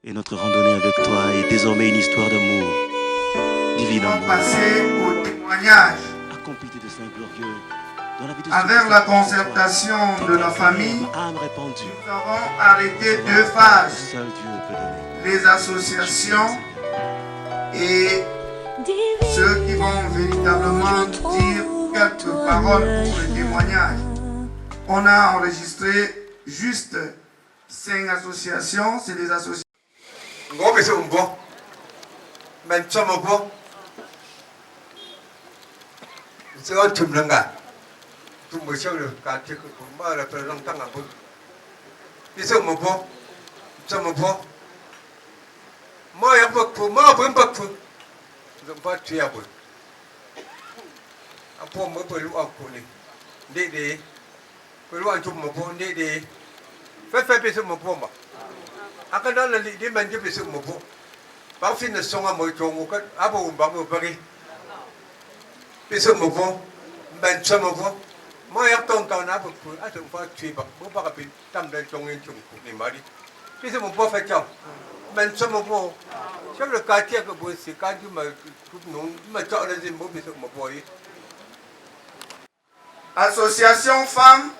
Et notre randonnée avec toi est désormais une histoire d'amour, divine On amour. passer au témoignage. Accompli de saints glorieux, dans la vie de Avec la concertation de la famille, âme répandue. nous avons arrêté deux phases. Seul Dieu peut donner. Les associations et ceux qui vont véritablement dire quelques paroles pour le témoignage. On a enregistré juste 5 associations, c'est des associations. Association femmes,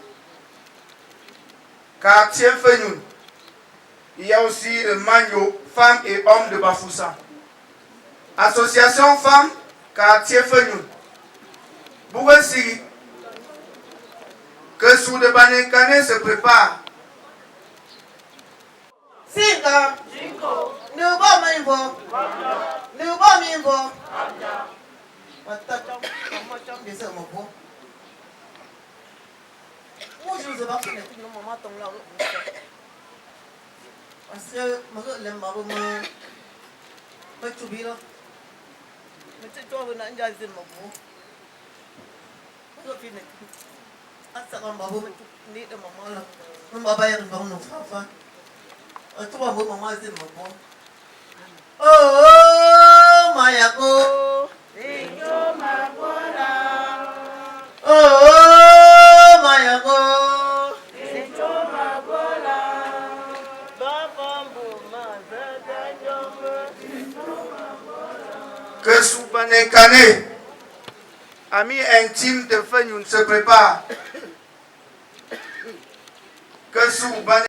quartier Fenyoun. Il y a aussi le Magno, femmes et hommes de Bafoussa. Association femmes, quartier Fenyoun. Bougassiri, que sous de Banekane se prépare. Singa, nous bon mimbo, nous bon mimbo. Moi je vous ai pas fait tout le moment ton là. Parce que je l'aime pas vraiment. Mais tu vis là. Mais tu dois venir à dire mon beau. Je finis. Ah ça va m'avoir ni de maman là. On va pas y aller dans nos enfants. Tu vas voir maman dire mon beau. Oh Mayako. Sinjo Magola. Oh Mayako. Sinjo Magola. Babambo Mazada Jombe. Que sous Banekane, amis intimes de Fenyoun se prépare. Que sous Banekane.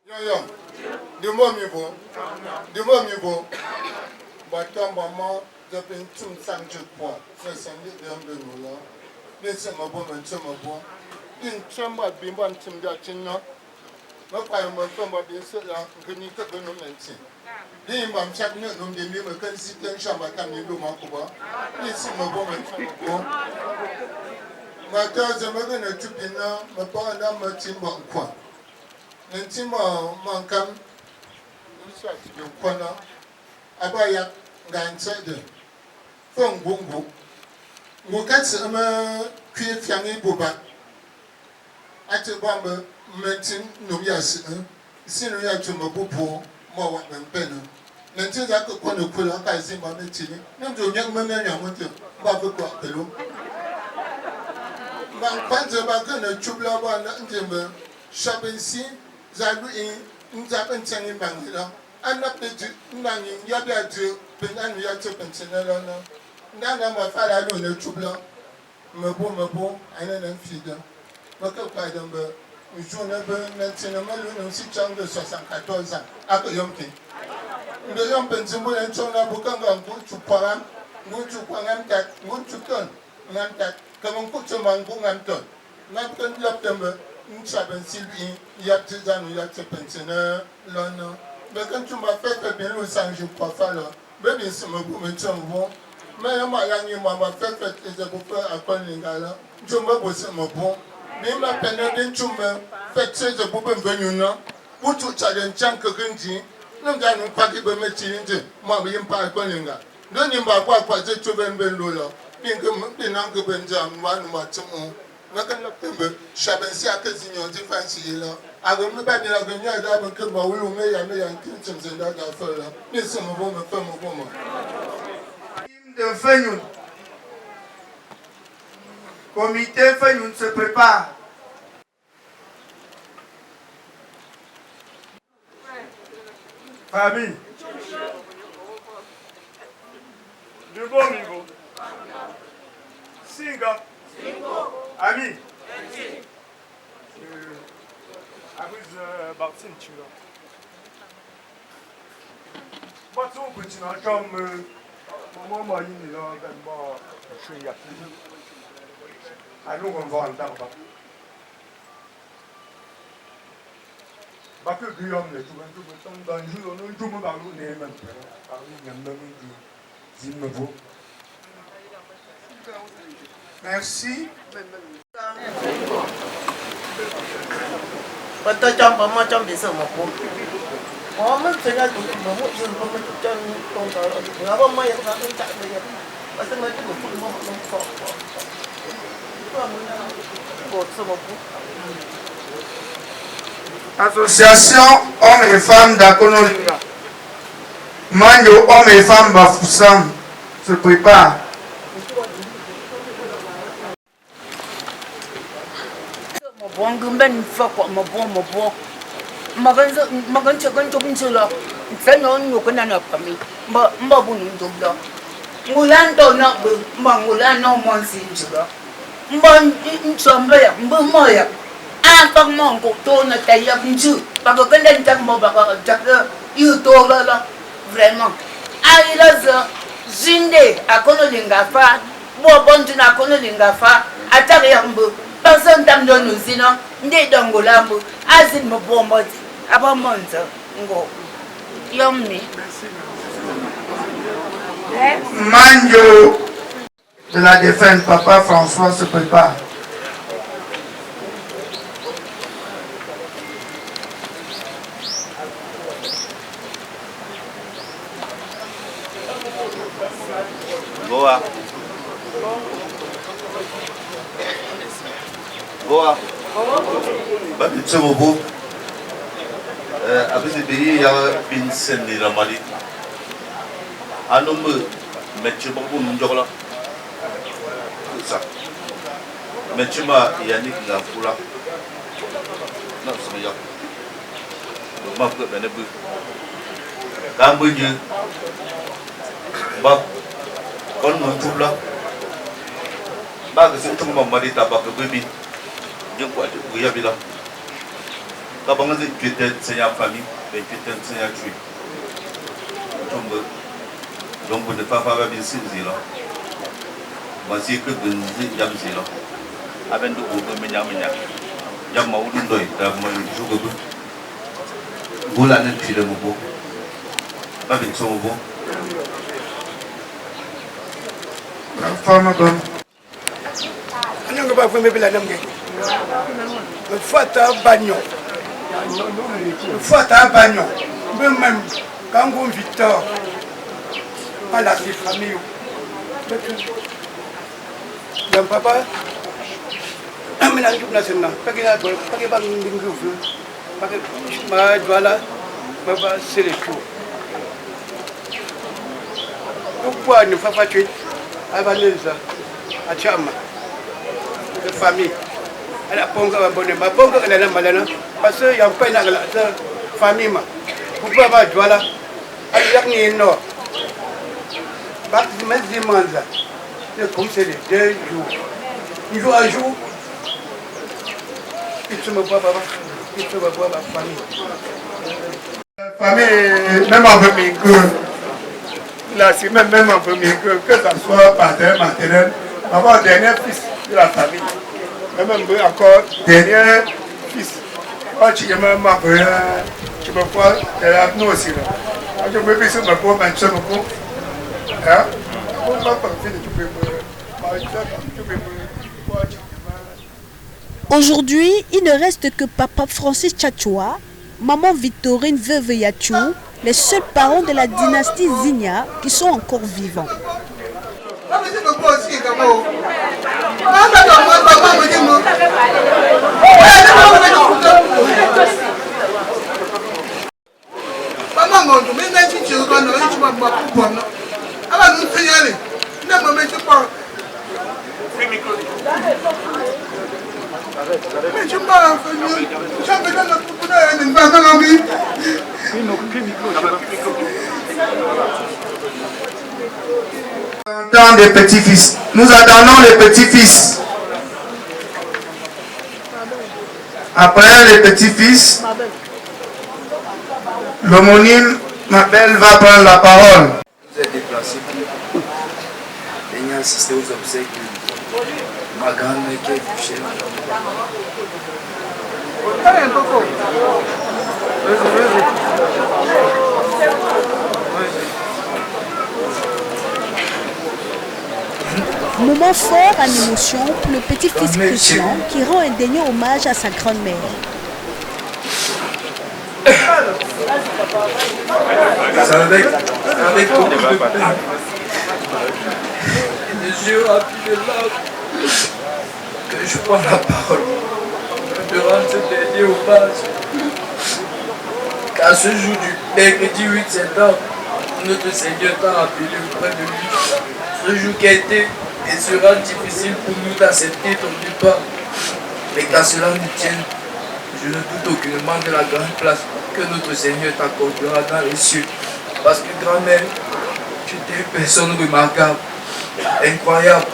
Yo, du mot mi bon. Batam maman, depuis tout ça je prends. C'est ça de nous là. Laissez moi bon, monsieur moi bon. Une chambre bimbo un tim de chino. Ma pas me faire moi bien sûr là, que ni que nous maintenant. Dis moi chaque nuit nous me me quand si une chambre comme ni nous m'en quoi. Laissez moi bon, monsieur moi bon. Ma tante je me connais tout bien là, ma pas là me tim bon quoi. Nintimo mankam uswa tiyo kwana abaya ngansede fon gungu mukatsi ama kwie fyangi boba ati bamba mentin no yasi sinu ya tumo bubu mo wa mpeno nanti za ko kono kula ka zimba metini ndio nyak meme nya moto ba ko ko pelo ban kwanze ba kana chubla ba na ndembe shabensi zalu in nzapen tsangi bangila anapde ndangi yabia de penanu ya tepentena na ndanga ma fala lo ne chubla mebo ana nan fida maka kwa dambe ujuna be na tsena malu no si chang de 74 ans ako yomke ndo yompe nzimbo ya chona bukanga nguchu para nguchu kwa ngamta nguchu ton ngamta kama nguchu mangu ngamton ngamton laptembe Nchaben Sylvie, il y a des ans, il y a des pensionnaires, là, non. Mais quand tu m'as fait bien le sang, je crois pas là. Mais bien sûr, je me tiens bon. Mais moi, il y a m'a fait et je peux faire à quoi les gars là. Je me bosse mon bon. Mais ma peine de tu me fais je peux me venir non. Pour tout challenge, que Gundi, nous n'avons pas qui peut me tirer. Moi, je ne sais pas à quoi les gars. Non, il m'a pas quoi, je trouve un bel lot là. Bien que Benjamin, moi, nous m'attendons. Nakan lapembe shabensi akazinyo difansi là agam ba ni agam ya da ban kan ba wulu me ya kin tsim da ga fara ni sama bo me fa mo bo mo De Fenyoun. Comité Fenyoun se prépare. Famille. De bon niveau. Singa. Ami. Abiz Bartin Chula. Bato Kutina comme maman Mayini là, moi je suis à nous on va en temps. Parce que Guillaume est tout le temps dans le jour, on est tout le monde dans le nez même. Merci. Tôi trong bấm mà trong bị sợ một cú. Có mất thời gian tụi mình một giờ bấm trong công tờ rồi. Nó bấm mấy tháng nó chạy bây giờ. Và xong rồi cái một phút nó phọ. Bột sợ một cú. Association hommes et femmes d'Akonolinga. Manyo hommes et femmes Bafoussam se prépare. Một gương bên phật của một buông mà cái chuyện con chúng chưa lo sẽ nói nhiều cái này là phải mình mà buồn chúng đó người ăn đồ nọ bự mà người ăn nó mòn xin chưa mà chấm vậy bự mồi à con mòn của tôi là tay ăn chưa và cái lên chắc mà bà chắc yêu tôi là vraiment ai là giờ zinde Akonolinga fa mua bon tu Akonolinga fa à chắc yang bự personne tam don nous sinon ndé dongolambo azin mo bomodi aba monza ngo yomni Manyo de la défunte Papa François se prépare. Boa. Boa. Babi tsobo. Abisi bi ya bin senni ramali. Anum mechi bobu njogola. Sa. Mechi ma yani ngafula. Na smiya. Ma ko bene bu. Kambu ji. Ba con muốn chụp lắm ba cái sự thông bằng mà đi tập vào cái bơi bi những quả chụp bơi bi lắm các bạn cái chuyện tiền xây nhà family về chuyện tiền xây nhà chui trong bữa trong bữa được pha bên xin gì lắm mà xin cứ bên gì dám gì lắm à bên tụ của mình dám máu đun đồi là mình chụp cái bữa bữa là nên chỉ là một bữa ba bên xong một bữa Forme bonne. Anh nga ba fo me bila namge fata bagno be même kango Victor à la famille dan papa amina njuk na senna pake bang dingu fu pake ma dwala baba seleku pourquoi ne papa tu Avaneza, à Chama, de famille. Elle a ponga abonné, ma ponga elle est malade parce qu'il y a pas une famille. Pourquoi pas voilà? Elle est ni non. Parce que mes dimanches, c'est comme c'est les 2 jours. Il joue un jour. Il se me voit pas, il se me voit la famille. Famille, même avec mes gueules. Là, c'est même un premier que ça soit paternel, maternel, avoir dernier fils de la famille. Même encore dernier fils. Quand tu es même après, tu me vois, nous aussi. Je me dis que je me vois, je me vois. Aujourd'hui, il ne reste que Papa Francis Tchatchoua, Maman Victorine Veuve Yachou, les seuls parents de la dynastie Zigna qui sont encore vivants. Des petits-fils. Nous attendons les petits-fils. Après les petits-fils, l'homonyme Mabel va prendre la parole. Vous êtes déplacé pour venir assister aux obsèques de ma grand-mère qui est touchée. Moment fort en émotion pour le petit-fils Christian qui rend un dernier hommage à sa grand-mère. Avec beaucoup de peine et des yeux remplis de larmes que je prends la parole de rendre ce dernier hommage. Car ce jour du mercredi 8 septembre, notre Seigneur t'a rappelé auprès de lui. Ce jour qui a été et sera difficile pour nous d'accepter ton départ. Mais qu'à cela nous tienne, je ne doute aucunement de la grande place que notre Seigneur t'accordera dans les cieux. Parce que grand-mère, tu étais une personne remarquable, incroyable,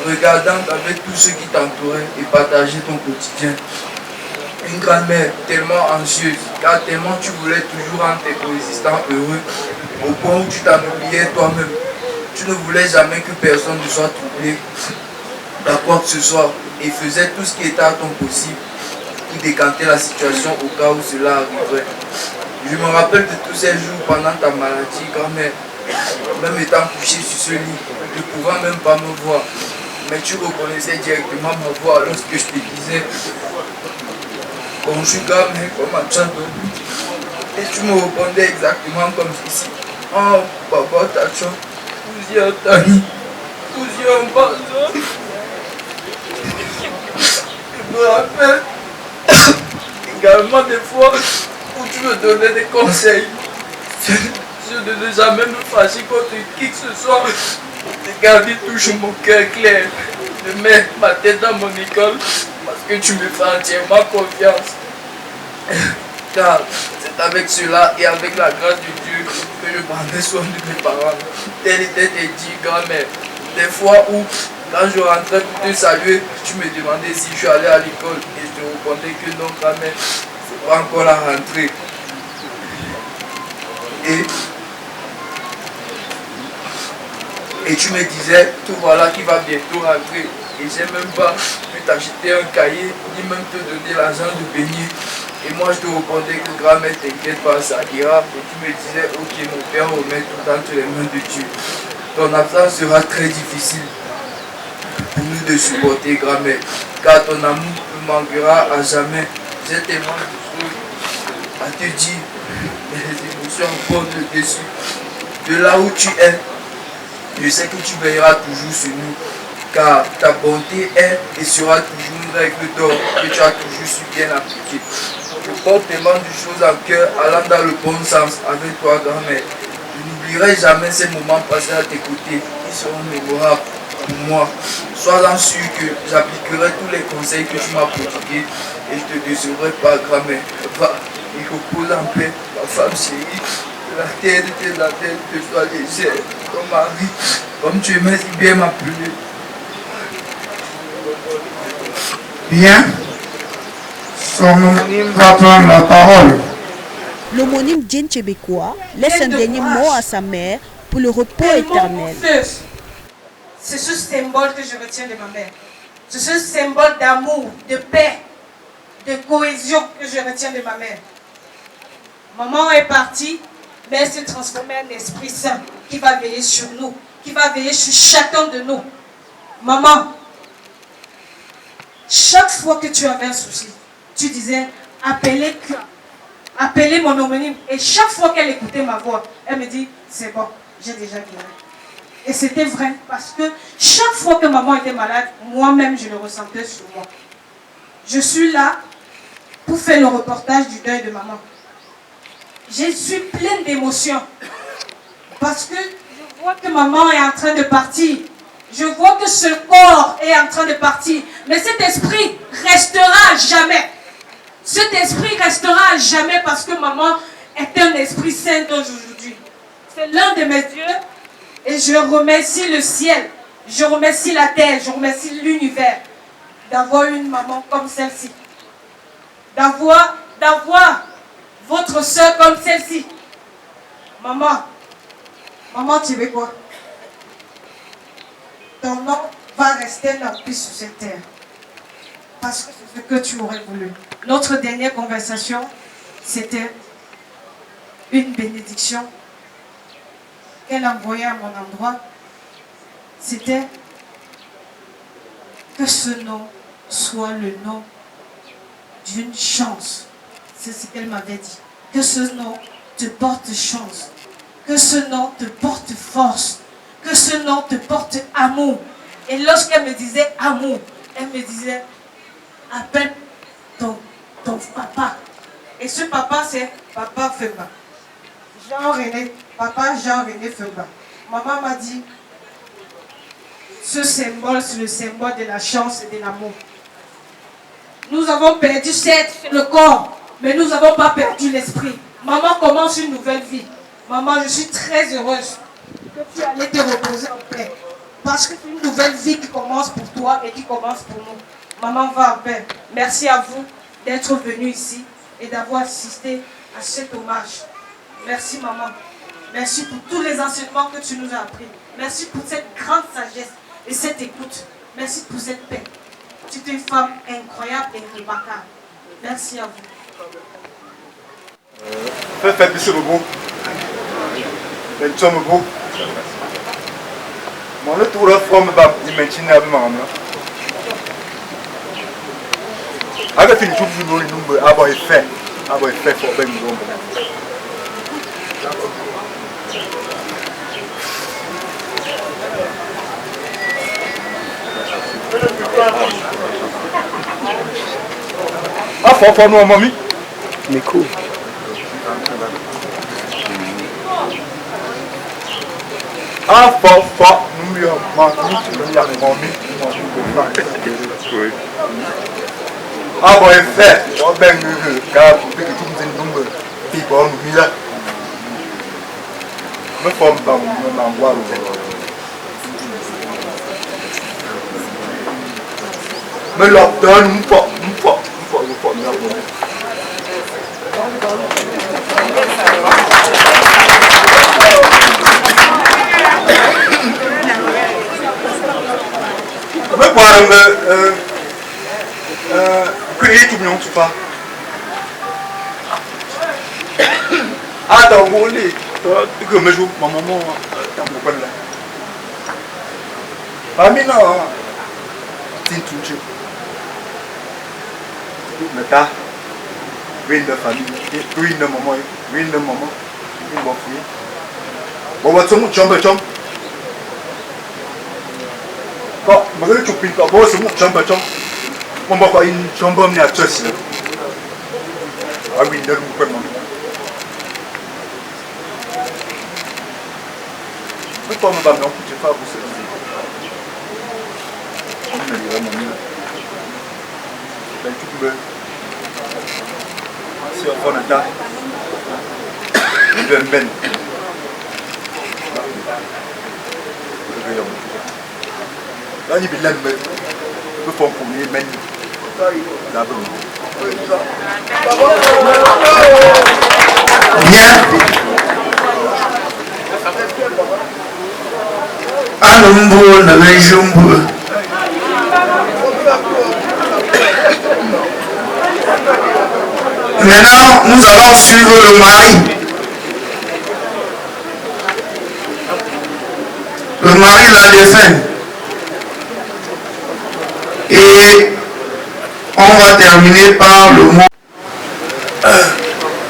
regardante avec tous ceux qui t'entouraient et partageaient ton quotidien. Une grand-mère tellement anxieuse, car tellement tu voulais toujours rendre tes coexistants heureux, au point où tu t'en oubliais toi-même. Tu ne voulais jamais que personne ne soit troublé par quoi que ce soit et faisais tout ce qui était à ton possible pour décanter la situation au cas où cela arriverait. Je me rappelle de tous ces jours pendant ta maladie, grand-mère, même étant couché sur ce lit, ne pouvant même pas me voir, mais tu reconnaissais directement ma voix lorsque je te disais bonjour grand-mère, comment tu as dormi? Et tu me répondais exactement comme ceci. Oh, papa, t'as chaud. Plusieurs tamis, plusieurs bazars. Je me rappelle également des fois où tu me donnais des conseils. Je ne jamais me fâcher contre qui que ce soit. De garder toujours mon cœur clair. De mettre ma tête dans mon école parce que tu me fais entièrement confiance. Car c'est avec cela et avec la grâce de Dieu que je prendrai soin de mes parents. Tel était dit, grand-mère. Des fois où, quand je rentrais pour te saluer, tu me demandais si je suis allé à l'école et je te répondais que non, grand-mère, c'est pas encore la rentrée. Et tu me disais, tout voilà qui va bientôt rentrer. Et j'ai même pas pu t'acheter un cahier, ni même te donner l'argent de baigner. Et moi je te répondais que grand-mère, t'inquiète pas, ça ira. Et tu me disais, ok mon père, remet tout entre les mains de Dieu. Ton absence sera très difficile pour nous de supporter, grand-mère. Car ton amour me manquera à jamais. J'ai tellement de choses à te dire. Mais les émotions prennent le dessus. De là où tu es, je sais que tu veilleras toujours sur nous. Car ta bonté est et sera toujours une règle d'or que tu as toujours su bien appliquer. Je porte tellement de choses en cœur allant dans le bon sens avec toi, grand-mère. Je n'oublierai jamais ces moments passés à tes côtés qui seront mémorables pour moi. Sois-en sûr que j'appliquerai tous les conseils que tu m'as prodigués et je te décevrai pas, grand-mère. Va et repose en paix, ma femme chérie. Que la terre de tes attentes te soit légère, ton mari, comme tu aimais si bien m'appeler. Bien. Son homonyme va prendre la parole. L'homonyme Dien Tchébécois laisse un dernier mot à sa mère pour le repos éternel. C'est ce symbole que je retiens de ma mère. C'est ce symbole d'amour, de paix, de cohésion que je retiens de ma mère. Maman est partie, mais elle s'est transformée en Esprit Saint qui va veiller sur nous, qui va veiller sur chacun de nous. Maman, chaque fois que tu avais un souci, tu disais appelez mon homonyme. Et chaque fois qu'elle écoutait ma voix, elle me dit, c'est bon, j'ai déjà guéri. Et c'était vrai, parce que chaque fois que maman était malade, moi-même, je le ressentais sur moi. Je suis là pour faire le reportage du deuil de maman. Je suis pleine d'émotions, parce que je vois que maman est en train de partir. Je vois que ce corps est en train de partir. Mais cet esprit restera à jamais. Cet esprit restera à jamais parce que maman est un Esprit Saint aujourd'hui. C'est l'un de mes dieux et je remercie le ciel, je remercie la terre, je remercie l'univers d'avoir une maman comme celle-ci. D'avoir votre soeur comme celle-ci. Maman, tu veux quoi? Ton nom va rester nappé sur cette terre. Parce que c'est ce que tu aurais voulu. Notre dernière conversation, c'était une bénédiction qu'elle envoyait à mon endroit. C'était que ce nom soit le nom d'une chance. C'est ce qu'elle m'avait dit. Que ce nom te porte chance. Que ce nom te porte force. Que ce nom te porte amour. Et lorsqu'elle me disait amour, elle me disait appelle ton papa. Et ce papa, c'est Papa Femba. Papa Jean-René Femba. Maman m'a dit, ce symbole, c'est le symbole de la chance et de l'amour. Nous avons perdu certes le corps, mais nous n'avons pas perdu l'esprit. Maman commence une nouvelle vie. Maman, je suis très heureuse que tu allais te reposer en paix. Parce que c'est une nouvelle vie qui commence pour toi et qui commence pour nous. Maman va en paix. Merci à vous d'être venus ici et d'avoir assisté à cet hommage. Merci maman. Merci pour tous les enseignements que tu nous as appris. Merci pour cette grande sagesse et cette écoute. Merci pour cette paix. Tu es une femme incroyable et remarquable. Merci à vous. Faites ce beau. Faites beau. Mon tour de forme va imaginer avec maman. Avec une chose nous nous avoir fait pour ben nous. Ah faut nous mamie. Mais cool. Ah faut nous lui ah bon fait on ben car pour que tout nous nombre puis bon nous là me forme pas nous envoie me lockdown une fois me voir créer tout bien tout pas attends on lit que me joue ma maman dans mon coin là mamie non tin tout mais ta ruine de famille ruine de maman une bonne fille bon va tout chambre quand me tu peux pas bon c'est mon chambre on va pas une chambre mais à tous là ah oui de nous quoi mais pas me va non tu fais pour ça on est vraiment mieux ben tu peux si on prend un tas de ben là il est là le fond pour les men bien Alumbo na Benjumbu. Maintenant, nous allons suivre le mari. Le mari l'a défunt. Et on va terminer par le mot.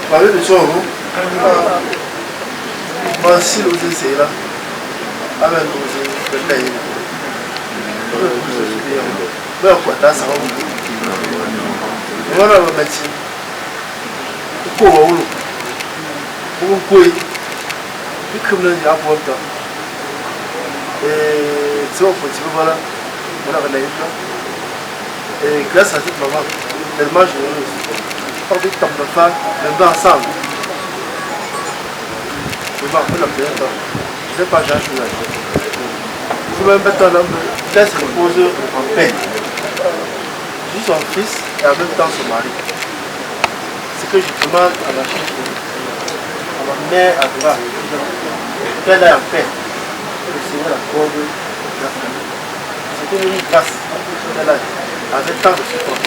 Parler de ça, voici l'osé, c'est là. Avec l'osé, peut-être. Mais quoi, ça va vous. Voilà le métier. Pourquoi vous pourquoi et comme le dit à votre temps. Et tu vois, voilà, on a regardé là. Et grâce à cette maman, tellement généreuse, par des temps de femmes, même ensemble. Je m'appelle la première fois. Je ne sais pas, j'ai un chose à dire. Je vais me mettre en homme. Laisse reposer en paix. Je suis son fils et en même temps son mari. Ce que je demande à ma fille, à ma mère adorable, qu'elle ait en paix. Le Seigneur la corde de la famille. C'est une grâce qu'elle a avec tant de support.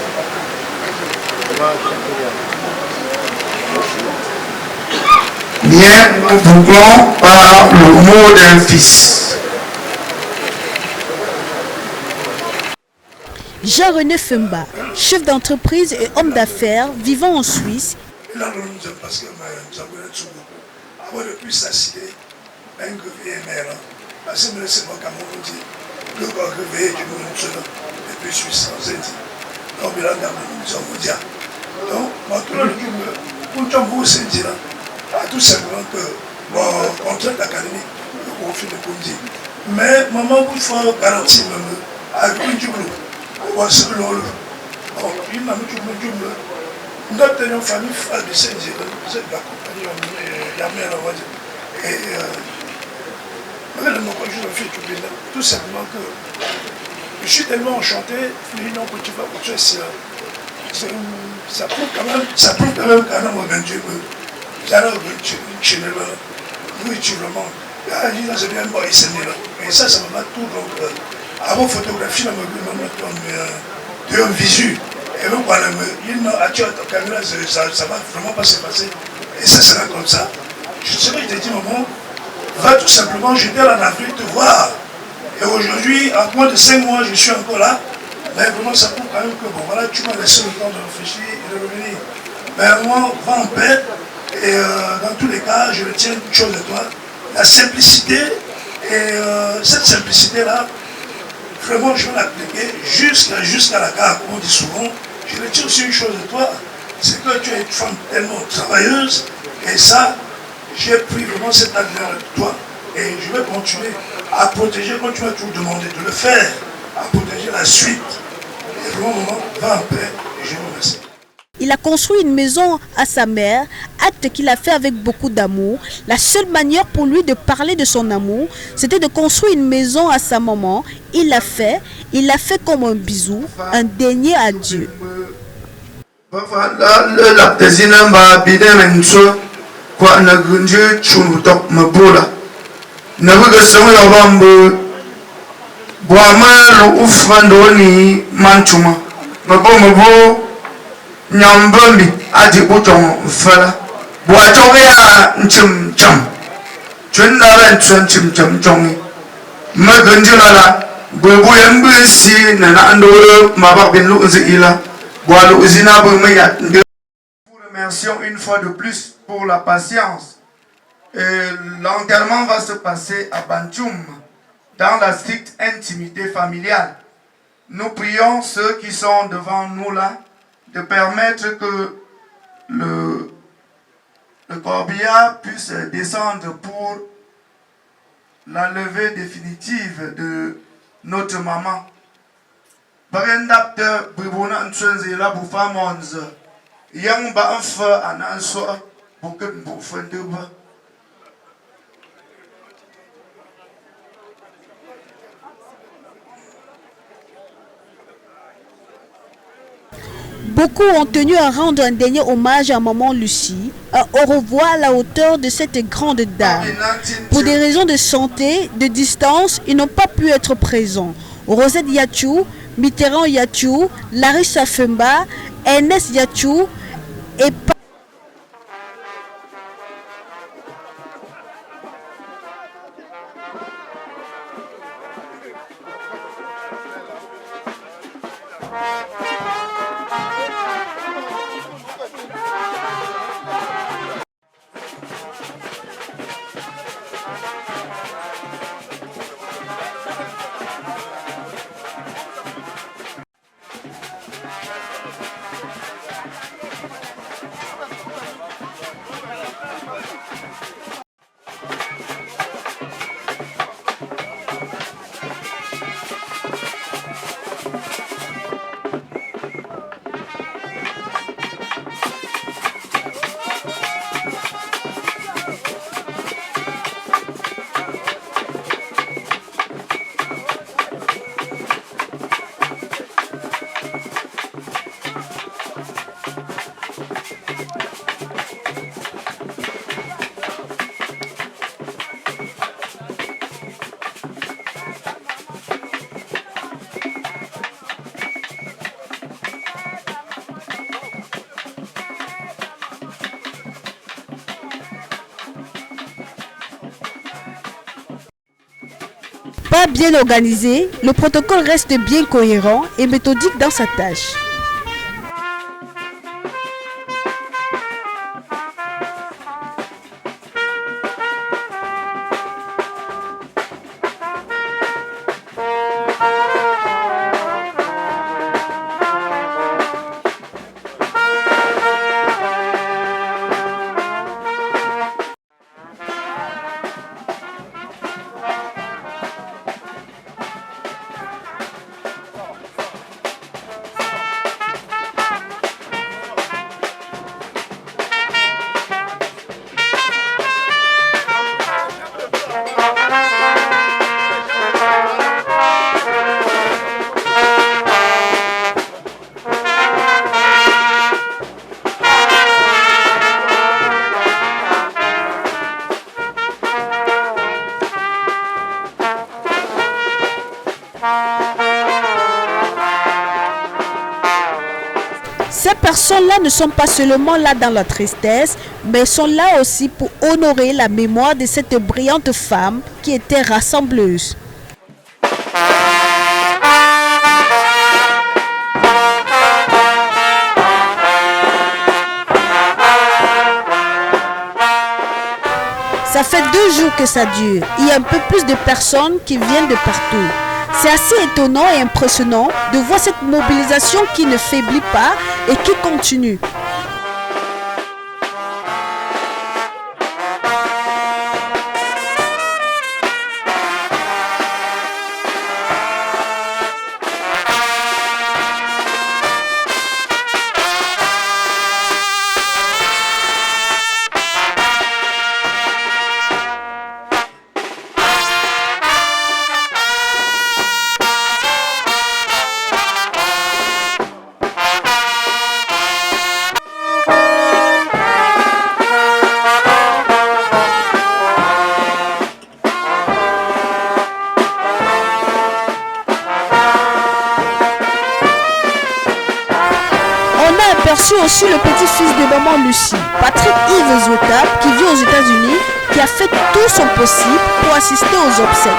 Bien, nous bouclons par le mot d'un fils. Jean-René Femba, chef d'entreprise et homme d'affaires vivant en Suisse. Tout simplement que mon contrat d'académie, le conflit de Kondi. Mais maman, il faut garantir même avec une double. On va se l'enlever. Donc, il m'a mis une double. Nous avons une famille frère de Saint-Gilles, c'est la compagnie, la mère, on va dire. Et tout simplement que je suis tellement enchanté, non, que tu vas continuer ça prouve quand même qu'un homme a Dieu. Et ça m'a tout donc avant photographie de un visu et donc voilà il m'a attiré ta caméra ça va vraiment pas se passer et ça sera comme ça. Je sais pas, je t'ai dit maman, va tout simplement jeter la nature te voir et aujourd'hui en moins de 5 mois je suis encore là, mais vraiment ça prouve quand même que bon voilà tu m'as laissé le temps de réfléchir et de revenir, mais moi va en paix. Et dans tous les cas, je retiens une chose de toi, la simplicité, et cette simplicité-là, vraiment je vais l'appliquer jusqu'à la gare, comme on dit souvent. Je retiens aussi une chose de toi, c'est que tu es une femme tellement travailleuse, et ça, j'ai pris vraiment cet admire de toi, et je vais continuer à protéger, comme tu m'as toujours demandé de le faire, à protéger la suite. Et vraiment, maman, va en paix, et je vous remercie. Il a construit une maison à sa mère, acte qu'il a fait avec beaucoup d'amour. La seule manière pour lui de parler de son amour, c'était de construire une maison à sa maman. Il l'a fait comme un bisou, un dernier adieu. Nyambombi adi butong fala boatonge ya nchim cham chunna ran chim cham chongi maganjula la bubu yambu si na andoro mabak bin lu ila boalu uzina bu maya. Nous remercions une fois de plus pour la patience. L'enterrement va se passer à Bantoum dans la stricte intimité familiale. Nous prions ceux qui sont devant nous là de permettre que le corbillard puisse descendre pour la levée définitive de notre maman. Barendapte Bribuna Nswenzela Boufamonz, Yang Baanfa Ananswa, Bouket Boufenduba. Beaucoup ont tenu à rendre un dernier hommage à maman Lucie, un au revoir à la hauteur de cette grande dame. Pour des raisons de santé, de distance, ils n'ont pas pu être présents. Rosette Yachou, Mitterrand Yachou, Larissa Femba, Ernest Yachou et Pas bien organisé, le protocole reste bien cohérent et méthodique dans sa tâche. Ces personnes-là ne sont pas seulement là dans la tristesse, mais sont là aussi pour honorer la mémoire de cette brillante femme qui était rassembleuse. Ça fait 2 jours que ça dure. Il y a un peu plus de personnes qui viennent de partout. C'est assez étonnant et impressionnant de voir cette mobilisation qui ne faiblit pas et qui continue. Aperçu aussi le petit-fils de maman Lucie, Patrick Yves Zouetap, qui vit aux États-Unis, qui a fait tout son possible pour assister aux obsèques.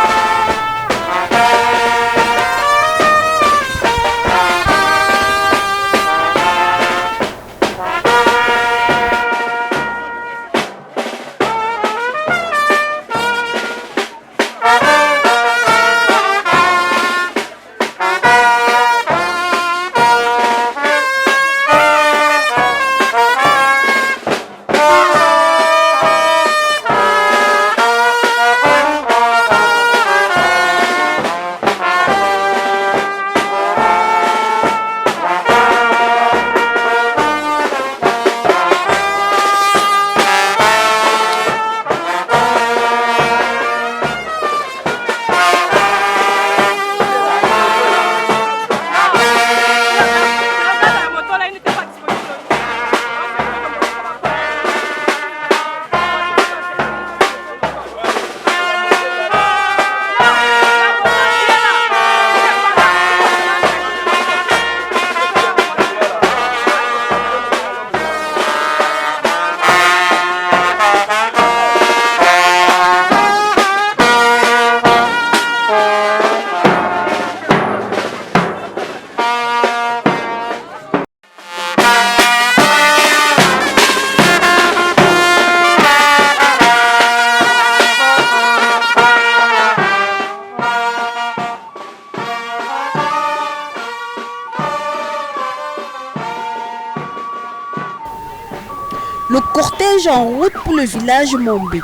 Le cortège en route pour le village Mombit.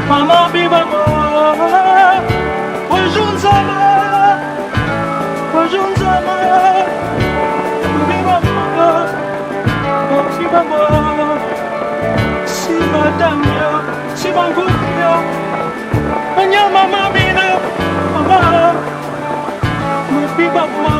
Mama be mama, wajunzama, be mama, si madame, si bangouya, anya mama bina, mama, be mama.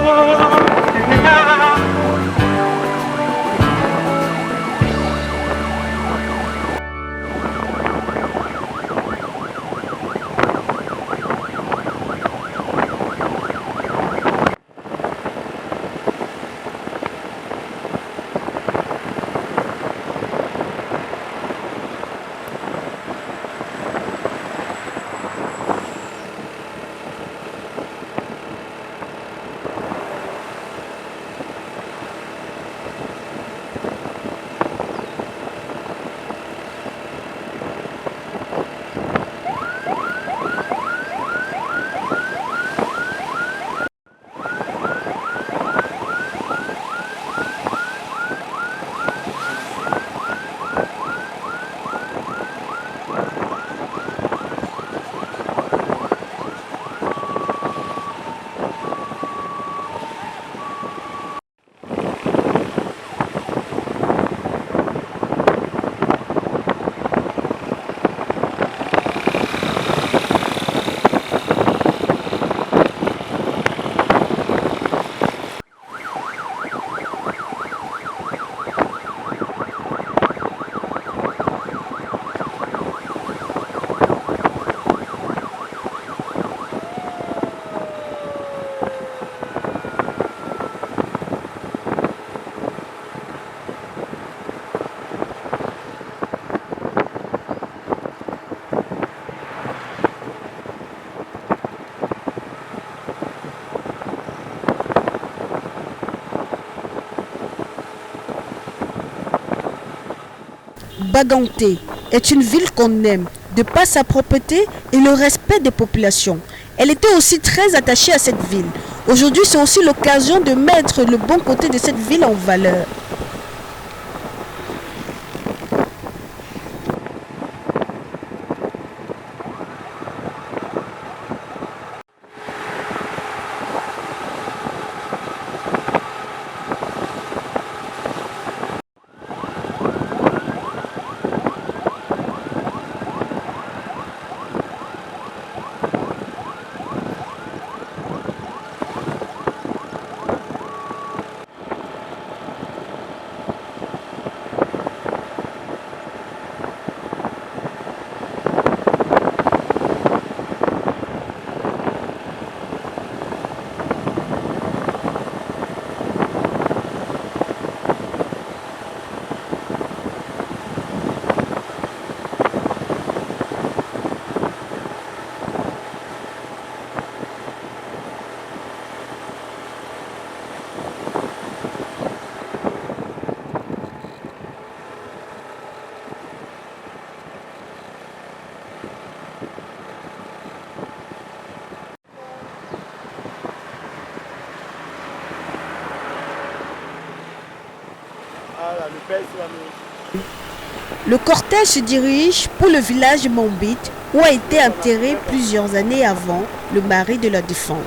Baganté est une ville qu'on aime de par sa propreté et le respect des populations. Elle était aussi très attachée à cette ville. Aujourd'hui, c'est aussi l'occasion de mettre le bon côté de cette ville en valeur. Le cortège se dirige pour le village de Mombit où a été enterré plusieurs années avant le mari de la défunte.